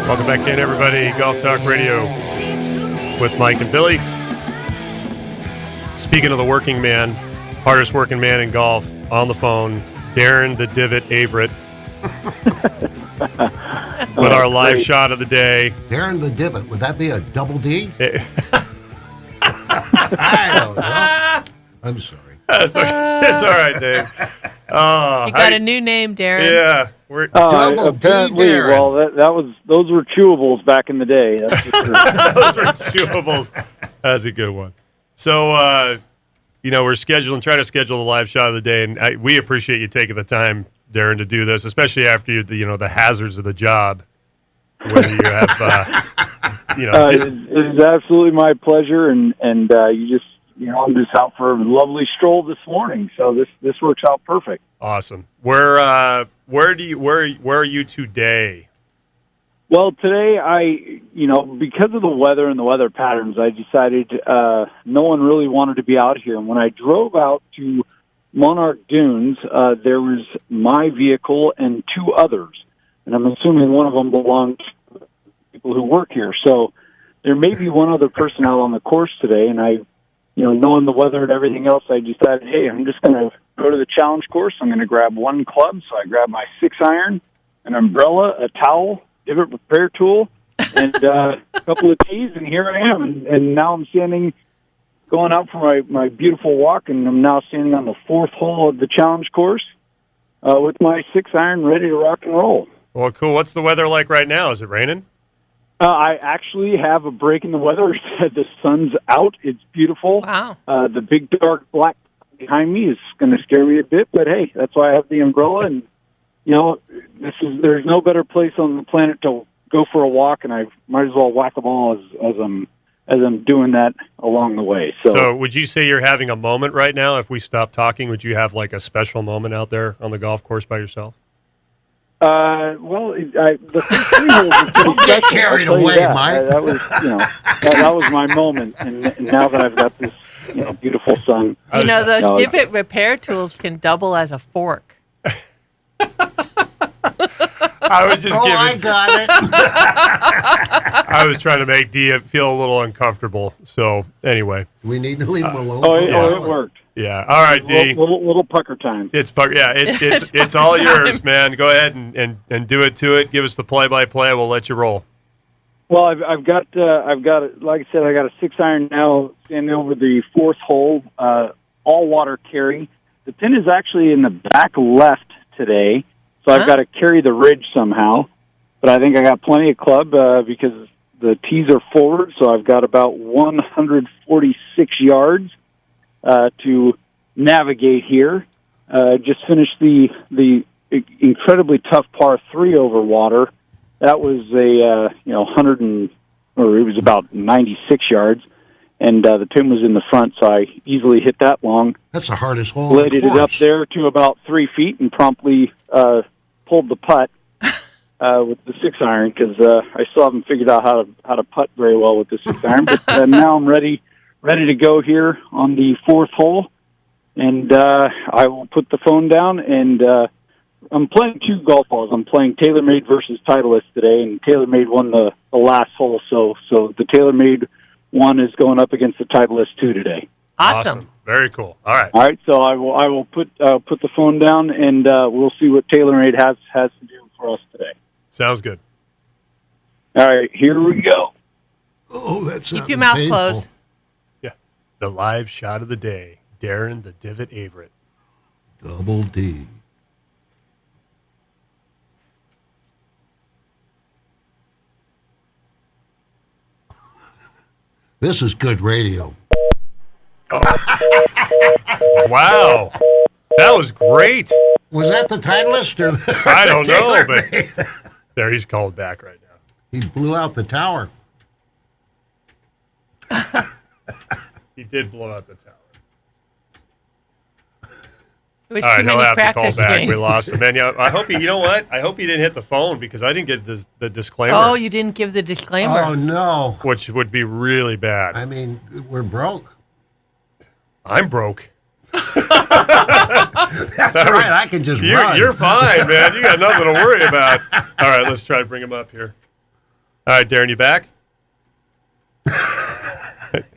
Welcome back in, everybody. Golf Talk Radio with Mike and Billy. Speaking of the working man, hardest working man in golf, on the phone, Darren the Divot Avrit, with our live shot of the day. Darren the Divot, would that be a double D? I don't know. I'm sorry. It's all right, Dave. You got a new name, Darren. Yeah. We're Double D, Darren. Well, those were chewables back in the day. That's for sure. Those were chewables. That's a good one. So, we're trying to schedule the live shot of the day, and we appreciate you taking the time, Darren, to do this, especially after the hazards of the job. Whether you have, it's absolutely my pleasure, and you just. I'm just out for a lovely stroll this morning, so this works out perfect. Awesome. Where are you today? Well, today because of the weather and the weather patterns, I decided no one really wanted to be out here. And when I drove out to Monarch Dunes, there was my vehicle and two others, and I'm assuming one of them belonged to people who work here. So there may be one other person out on the course today, and I. Knowing the weather and everything else, I decided, hey, I'm just going to go to the challenge course. I'm going to grab one club. So I grabbed my 6-iron, an umbrella, a towel, divot repair tool, and a couple of tees, and here I am. And now I'm going out for my beautiful walk, and I'm now standing on the fourth hole of the challenge course with my 6-iron ready to rock and roll. Well, cool. What's the weather like right now? Is it raining? I actually have a break in the weather. The sun's out. It's beautiful. Wow. The big dark black behind me is going to scare me a bit, but hey, that's why I have the umbrella. And there's no better place on the planet to go for a walk, and I might as well whack them all as I'm doing that along the way. So, would you say you're having a moment right now? If we stop talking, would you have like a special moment out there on the golf course by yourself? The first 3 holes was Don't get carried away, Mike. That was, that was my moment, and now that I've got this, beautiful sun. Those divot repair tools can double as a fork. I was just giving. I got it. I was trying to make Dia feel a little uncomfortable. So anyway, we need to leave him alone. It worked. Yeah. All right, D. Little pucker time. It's all yours, man. Go ahead and do it to it. Give us the play-by-play. We'll let you roll. Well, I've got like I said, I got a 6-iron now standing over the fourth hole, all water carry. The pin is actually in the back left today, so I've got to carry the ridge somehow. But I think I got plenty of club because the tees are forward, so I've got about 146 yards to navigate here. Just finished the incredibly tough par 3 over water. That was it was about 96 yards, and the pin was in the front, so I easily hit that long. That's the hardest hole. Bladed it up there to about 3 feet and promptly pulled the putt with the 6-iron because I still haven't figured out how to putt very well with the 6-iron. But now I'm ready to go here on the fourth hole, and I will put the phone down. And I'm playing 2 golf balls. I'm playing TaylorMade versus Titleist today, and TaylorMade won the last hole, so the TaylorMade one is going up against the Titleist 2 today. Awesome. Very cool. All right. All right. So I will put the phone down, and we'll see what TaylorMade has to do for us today. Sounds good. All right. Here we go. Oh, that's keep your mouth painful. closed. Yeah. The live shot of the day. Darren the Divot Avrit. Double D. This is good radio. Wow. That was great. Was that the Titleist or I don't know, but there he's called back right now. He blew out the tower. He did blow out the tower. All right, he'll have to call back. We lost him. Man, I hope you know what? I hope he didn't hit the phone because I didn't get the disclaimer. Oh, you didn't give the disclaimer. Oh, no. Which would be really bad. I mean, we're broke. I'm broke. That's right. I can just run. You're fine, man. You got nothing to worry about. All right, let's try to bring him up here. All right, Darren, you back?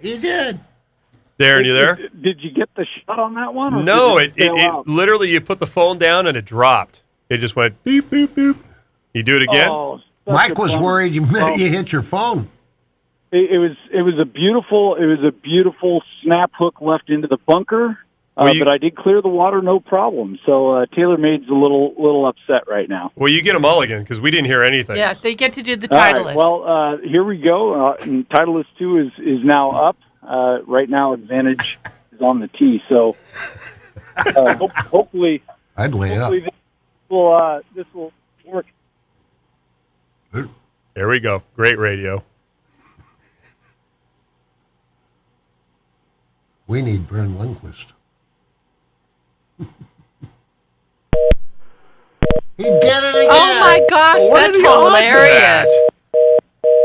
He did. Darren, you there? Did you get the shot on that one? Or No, did it literally, you put the phone down and it dropped. It just went beep, beep, beep. You do it again? Oh, such Mike a was bummer. worried you hit your phone. It was a beautiful snap hook left into the bunker, Well, but I did clear the water, no problem. So TaylorMade's a little upset right now. Well, you get a mulligan because we didn't hear anything. Yeah, so you get to do the All Titleist. right, well, here we go. And Titleist 2 is now up. Right now, Advantage is on the tee. So hopefully, I'd lay up. this will work. There we go. Great radio. We need Bryn Lundquist. He did it again. Oh my gosh, What are that's the odds of hilarious. that?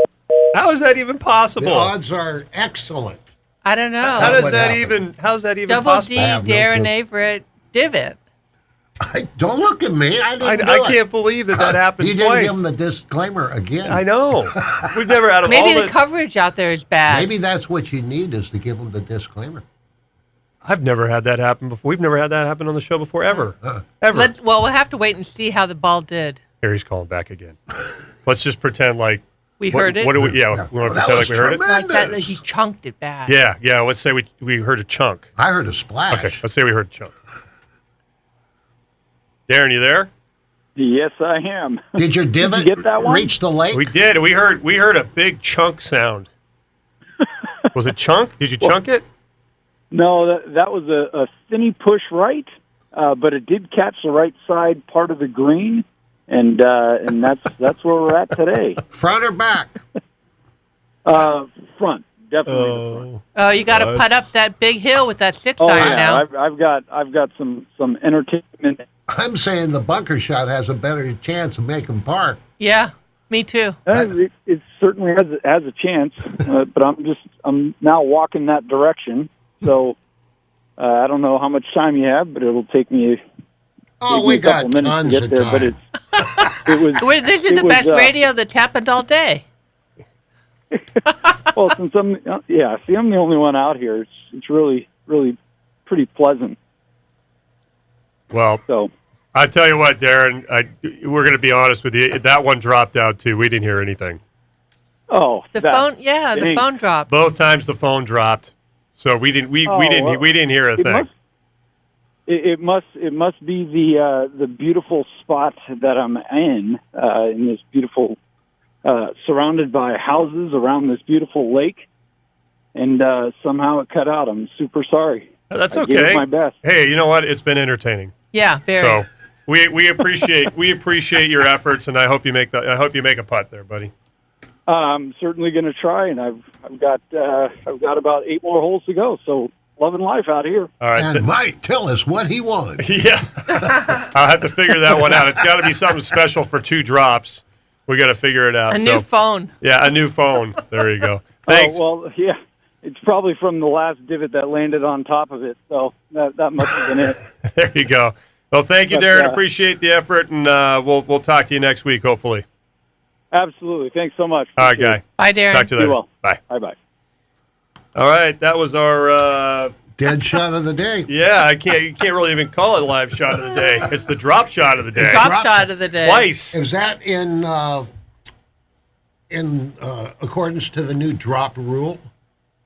How is that even The possible? odds are excellent. I don't know. How What does that happened? how's that even Double possible? D, I have no Darren clue. Avrit, Divot. Don't look at me. I didn't do I it. can't believe that happened You didn't twice. give him the disclaimer again. I know. We've never out of Maybe all the coverage out there is bad. Maybe that's what you need is to give him the disclaimer. I've never had that happen before. We've never had that happen on the show before, ever. Ever. Well, we'll have to wait and see how the ball did. Harry's calling back again. Let's just pretend like We heard it. What do we? Yeah, we want to That pretend was like we heard it. Like that, tremendous. like he chunked it bad. Yeah. Let's say we heard a chunk. I heard a splash. Okay, let's say we heard a chunk. Darren, you there? Yes, I am. Did your divot you get that one? reach the lake? We did. We heard a big chunk sound. Was it chunk? Did you chunk it? No, that was a thinny push right, but it did catch the right side part of the green, and that's where we're at today. Front or back? Front, definitely the front. Oh, you got to putt up that big hill with that 6 Oh iron yeah, now. I've got some entertainment. I'm saying the bunker shot has a better chance of making par. Yeah, me too. It certainly has a chance, but I'm now walking that direction. So I don't know how much time you have, but it'll take me. Oh, take me we a couple got minutes to tons get of there, time. but it was. Wait, this is it the was, best radio that's happened all day. Well, since I'm the only one out here. It's really pretty pleasant. Well, So I tell you what, Darren, we're going to be honest with you. That one dropped out too. We didn't hear anything. The phone dropped. Both times the phone dropped, so we didn't hear a thing. It must be the beautiful spot that I'm in this beautiful, surrounded by houses around this beautiful lake, and somehow it cut out. I'm super sorry. That's I okay. gave it my best. Hey, you know what? It's been entertaining. Yeah, very. So we appreciate your efforts, and I hope you make a putt there, buddy. I'm certainly going to try, and I've got about 8 more holes to go. So loving life out here. All right. And Mike, tell us what he won. Yeah. I'll have to figure that one out. It's got to be something special for 2 drops. We got to figure it out. a new phone. Yeah, a new phone. There you go. Thanks. Oh, well, yeah. It's probably from the last divot that landed on top of it. So that must have been it. There you go. Well, thank you, But, Darren. Appreciate the effort, and we'll talk to you next week, hopefully. Absolutely. Thanks so much. All right, Appreciate guy. it. Bye, Darren. Talk to you Be later. well. Bye. Bye-bye. All right, that was our. Dead shot of the day. Yeah, you can't really even call it a live shot of the day. It's the drop shot of the day. Drop Drop shot of the day. Twice. Is that in accordance to the new drop rule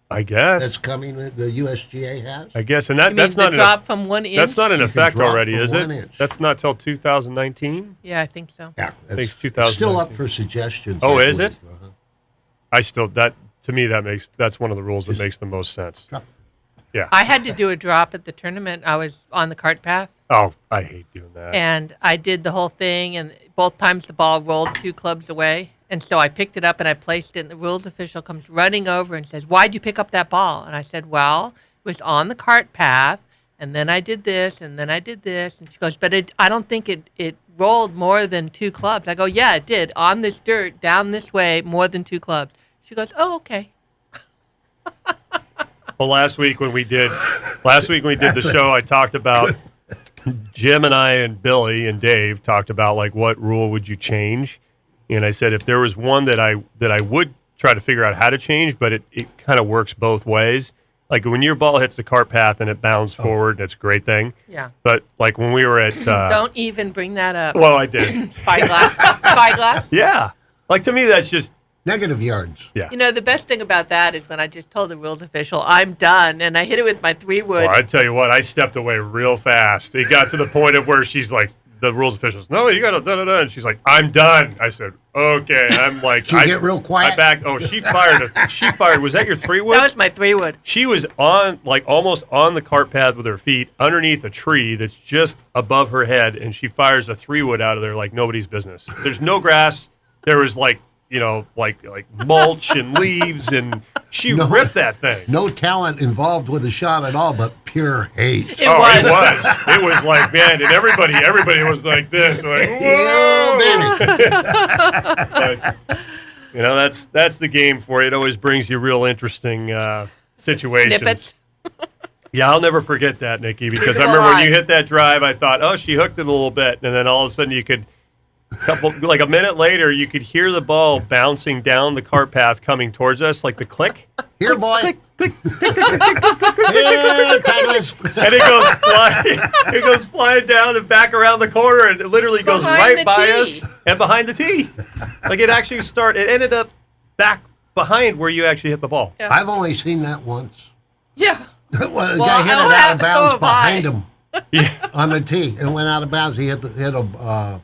I guess. that's coming? The USGA has. I guess, and You mean that's the not drop from 1 inch? that's not in You can effect drop already, from is 1 it? inch. That's not till 2019. Yeah, I think so. Yeah, Thanks, it's still up 2019. for suggestions. Oh, this is week. it? To me that's one of the rules that makes the most sense. Drop. Yeah. I had to do a drop at the tournament. I was on the cart path, Oh, I hate doing that. and I did the whole thing, and both times the ball rolled 2 clubs away. And so I picked it up and I placed it, and the rules official comes running over and says, "Why'd you pick up that ball?" And I said, "Well, it was on the cart path, and then I did this, and then I did this." And she goes, "But I don't think it rolled more than 2 clubs." I go, "Yeah, it did. On this dirt, down this way, more than 2 clubs." She goes, "Oh, okay." Well, last week when we did the show, I talked about Jim and I and Billy and Dave talked about like what rule would you change, And I said if there was one that I would try to figure out how to change, but it kind of works both ways. Like when your ball hits the cart path and it bounds forward, that's a great thing. Yeah. But like when we were at Don't even bring that up. well, I did. Spyglass. Yeah. Like to me that's just Negative yards. yeah. You know, the best thing about that is when I just told the rules official, I'm done, and I hit it with my 3-wood. Well, I tell you what, I stepped away real fast. It got to the point of where she's like, the rules officials, no, you got to da-da-da. And she's like, I'm done. I said, okay. I'm like, Did you get real quiet? I backed. Oh, she fired. Was that your 3-wood? That was my 3-wood. She was on, like, almost on the cart path with her feet underneath a tree that's just above her head, and she fires a 3-wood out of there like nobody's business. There's no grass. There was, like, you know, like mulch and leaves, and she ripped that thing. No talent involved with the shot at all, but pure hate. It was. It was like, man, and everybody was like this. Like, Yeah, baby. But, you know, that's the game for you. It always brings you real interesting situations. Snippets. Yeah, I'll never forget that, Nikki, because I remember when you hit that drive, I thought, oh, she hooked it a little bit, and then all of a sudden you could, like a minute later, you could hear the ball bouncing down the cart path coming towards us, like the click. Here, boy. Click, click, Yeah, Douglas. and it goes flying down and back around the corner, and it literally goes Behind right the by tee. us and behind the tee. Like it actually it ended up back behind where you actually hit the ball. Yeah. I've only seen that once. Yeah. Well, the guy hit it out of so bounds have I. behind him Yeah. on the tee. It went out of bounds. He hit the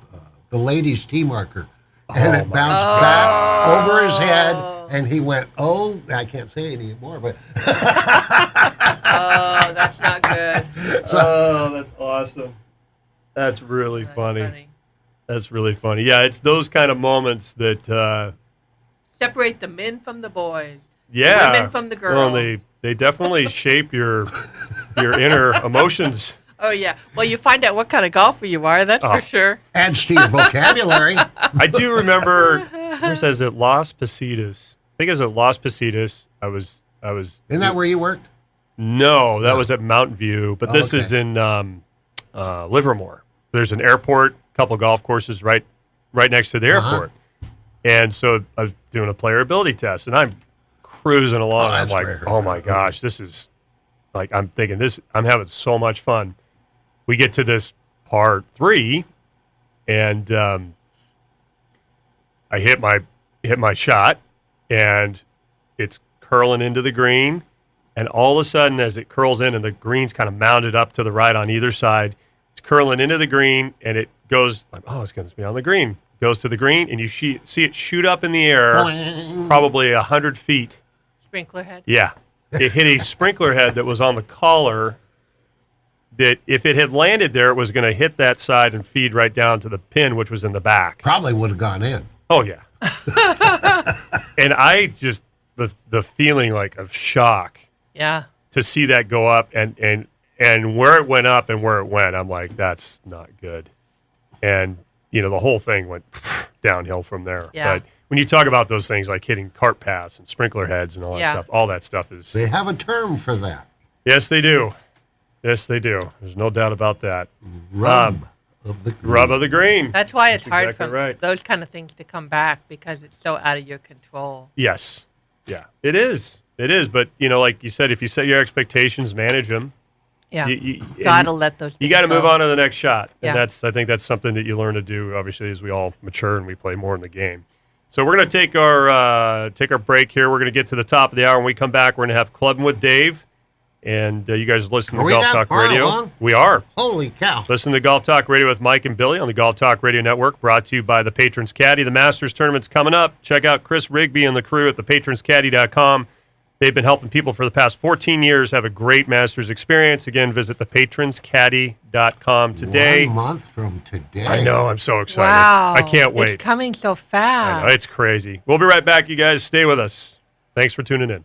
ladies' tee marker. And it bounced back over his head, and he went, oh, I can't say anymore, but Oh, that's not good. Oh, that's awesome. That's really funny. That's really funny. Yeah, it's those kind of moments that, Separate the men from the boys. yeah. The women from the girls. Well, they definitely shape your inner emotions. Oh, yeah. Well, you find out what kind of golfer you are, that's for sure. adds to your vocabulary. I do remember, where says it, Las Positas. I think it was at Las Positas. I was. Isn't that where you worked? No, that was at Mountain View, but this is in Livermore. There's an airport, a couple golf courses right next to the airport. And so I was doing a player ability test, and I'm cruising along. And I'm that's like, rare. oh my gosh, this is like, I'm thinking I'm having so much fun. We get to this par 3, and I hit my shot, and it's curling into the green. And all of a sudden, as it curls in and the green's kind of mounded up to the right on either side, it's curling into the green, and it goes like, oh, it's going to be on the green. Goes to the green, and you see it shoot up in the air, probably 100 feet. Sprinkler head. Yeah. It hit a sprinkler head that was on the collar that if it had landed there, it was going to hit that side and feed right down to the pin, which was in the back. Probably would have gone in. Oh, yeah. And I just, the feeling like of shock Yeah. to see that go up and where it went up and where it went, I'm like, that's not good. And, you know, the whole thing went downhill from there. Yeah. But when you talk about those things like hitting cart paths and sprinkler heads and all that stuff is. They have a term for that. Yes, they do. Yes, they do. There's no doubt about that. Rub of the green. Rub of the green. That's why it's hard exactly for right. those kind of things to come back because it's so out of your control. Yes. Yeah, it is. It is. But, you know, like you said, if you set your expectations, manage them. Yeah. You Gotta let those You things got to go. move on to the next shot. And Yeah. I think that's something that you learn to do, obviously, as we all mature and we play more in the game. So we're going to take our break here. We're going to get to the top of the hour. When we come back, we're going to have Clubbing with Dave. And you guys listen Are to we Golf that Talk far Radio. along? We are. Holy cow. Listen to Golf Talk Radio with Mike and Billy on the Golf Talk Radio Network, brought to you by the Patrons Caddy. The Masters Tournament's coming up. Check out Chris Rigby and the crew at thepatronscaddy.com. They've been helping people for the past 14 years have a great Masters experience. Again, visit thepatronscaddy.com today. 1 month from today. I know. I'm so excited. Wow. I can't wait. It's coming so I fast. know. It's crazy. We'll be right back, you guys. Stay with us. Thanks for tuning in.